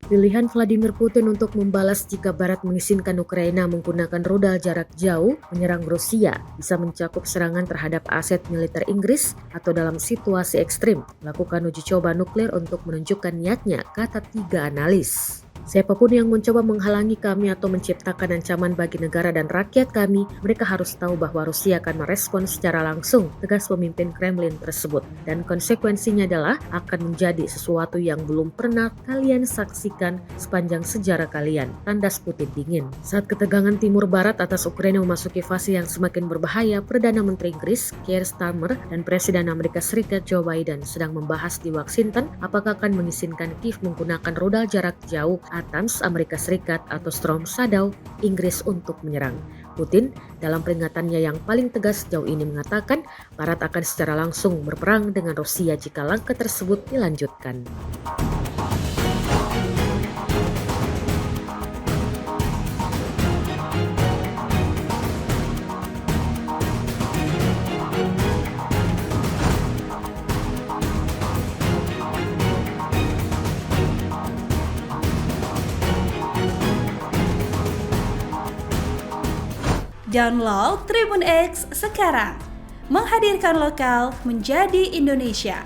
Pilihan Vladimir Putin untuk membalas jika Barat mengizinkan Ukraina menggunakan rudal jarak jauh menyerang Rusia bisa mencakup serangan terhadap aset militer Inggris atau dalam situasi ekstrim melakukan uji coba nuklir untuk menunjukkan niatnya, kata 3 analis. Siapapun yang mencoba menghalangi kami atau menciptakan ancaman bagi negara dan rakyat kami, mereka harus tahu bahwa Rusia akan merespon secara langsung, tegas pemimpin Kremlin tersebut. Dan konsekuensinya adalah akan menjadi sesuatu yang belum pernah kalian saksikan sepanjang sejarah kalian, tandas Putin dingin. Saat ketegangan Timur Barat atas Ukraina memasuki fase yang semakin berbahaya, Perdana Menteri Inggris Keir Starmer dan Presiden Amerika Serikat Joe Biden sedang membahas di Washington apakah akan mengizinkan Kiev menggunakan rudal jarak jauh ATACMS Amerika Serikat atau Storm Shadow Inggris untuk menyerang. Putin dalam peringatannya yang paling tegas sejauh ini mengatakan Barat akan secara langsung berperang dengan Rusia jika langkah tersebut dilanjutkan. Download Tribun X sekarang, menghadirkan lokal menjadi Indonesia.